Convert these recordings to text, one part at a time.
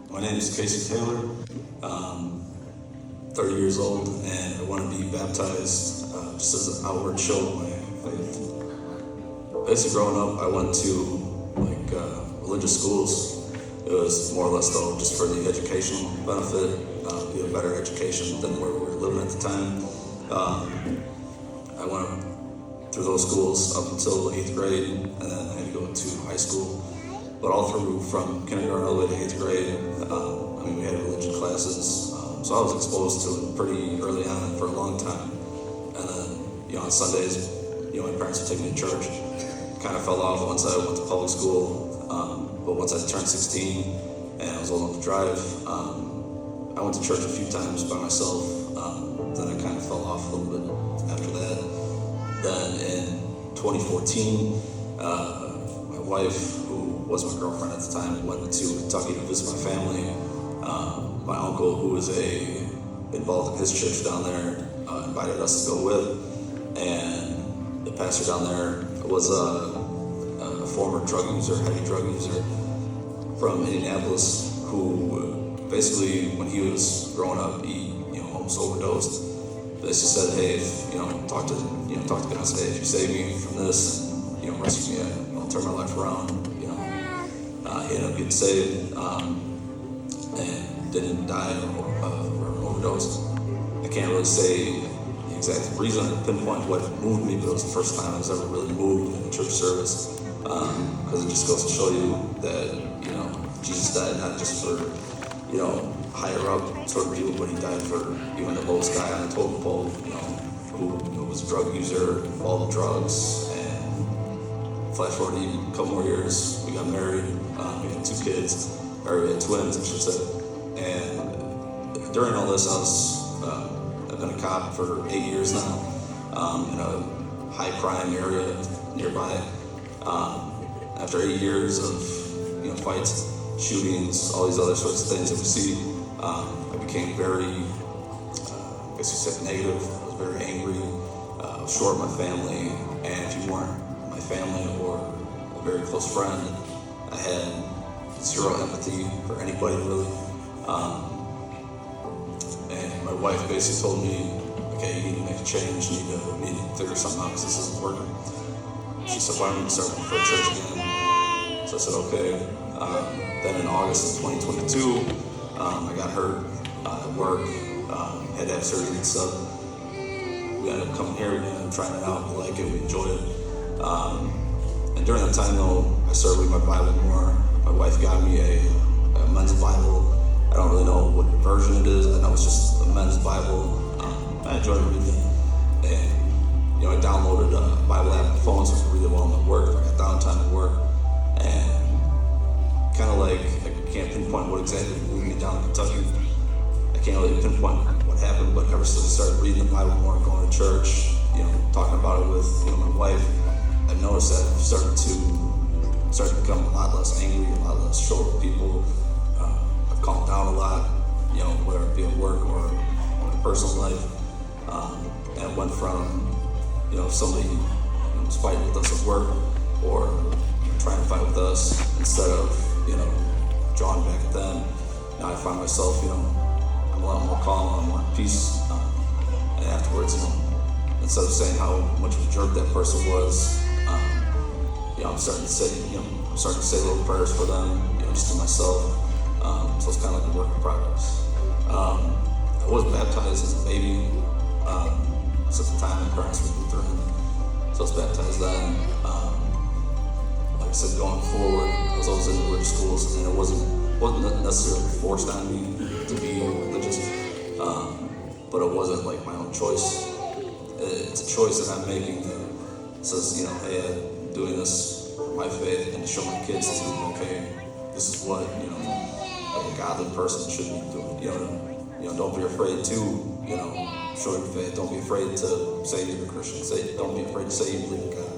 My name is Casey Taylor, 30 years old, and I want to be baptized just as an outward show of my faith. Basically, growing up, I went to religious schools. It was more or less though just for the educational benefit, be a better education than where we were living at the time. I went through those schools up until 8th grade, and then I had to go to high school. But all through from kindergarten all the way to 8th grade, we had religion classes, so I was exposed to it pretty early on for a long time. And then, on Sundays, my parents would take me to church. Kind of fell off once I went to public school, but once I turned 16 and I was old enough to drive, I went to church a few times by myself. Then I kind of fell off a little bit after that. Then in 2014, my wife, who was my girlfriend at the time, went to Kentucky to visit my family. My uncle, who was involved in his church down there, invited us to go with, and the pastor down there was a former drug user, heavy drug user from Indianapolis, who basically, when he was growing up, he almost overdosed. Basically said, hey, if, talk to God, say, if you save me from this, rescue me, I'll turn my life around. He ended up getting saved and didn't die or overdose. I can't really say the exact reason or pinpoint what moved me, but it was the first time I was ever really moved in a church service, because it just goes to show you that Jesus died not just for higher up sort of people, but he died for even the lowest guy on the totem pole, who was a drug user, involved in drugs. And flash forward a couple more years, we got married, we had 2 kids, or we had twins, I should say. And during all this, I've been a cop for 8 years now, in a high crime area nearby. After 8 years of fights, shootings, all these other sorts of things that we see, I became very, I guess you said, negative. I was very angry. I was short of my family, and if you weren't my family or a very close friend, I had zero empathy for anybody really. And my wife basically told me, okay, you need to make a change, you need to figure something out because this isn't working. She said, why don't you start looking for a church again? So I said, okay. Then in August of 2022, I got hurt at work, had to have surgery and stuff. We ended up coming here again, trying it out, we like it, we enjoy it. And during that time though, I started reading my Bible more. My wife got me a men's Bible. I don't really know what version it is, I know it's just a men's Bible. I enjoyed reading it. And I downloaded a Bible app on my phone so I could read it while I'm at work, if I got downtime at work. And kind of I can't pinpoint what exactly moved me down to Kentucky. I can't really pinpoint what happened, but ever since I started reading the Bible more, going to church, talking about it with my wife, I've noticed that I've started to become a lot less angry, a lot less short with people. I've calmed down a lot, whether it be at work or in my personal life. And it went from somebody was fighting with us at work or trying to fight with us instead of drawing back at them. Now I find myself I'm a lot more calm, a lot more at peace, and afterwards instead of saying how much of a jerk that person was, I'm starting to say little prayers for them, just to myself. So it's kind of like a work in progress. I was baptized as a baby. Since the time my parents were Lutheran, so I was baptized then. Like I said, going forward, I was always in religious schools, and it wasn't necessarily forced on me to be religious, but it wasn't like my own choice. It's a choice that I'm making that says, hey, I'm doing this for my faith and to show my kids to, okay, this is what a godly person should be doing. Don't be afraid to show your faith. Don't be afraid to say you're a Christian. Don't be afraid to say you believe in God.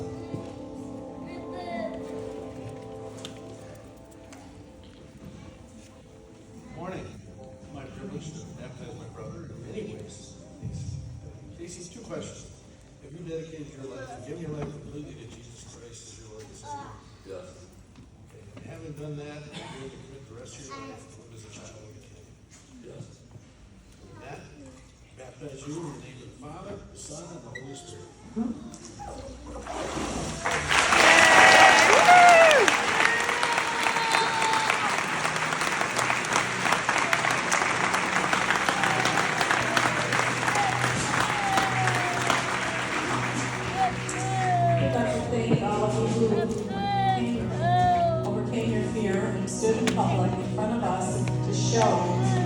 Morning. My privilege to baptize my brother in many ways. Casey, 2 questions. Have you dedicated your life and given your life completely to Jesus Christ as your Lord and Savior? Yes. Okay. And having done that, are you going to commit the rest of your life to live as a child baptize you in the name of the Father, the Son, and the Holy Spirit. We'd like to thank all of you who overcame your fear and stood in public in front of us to show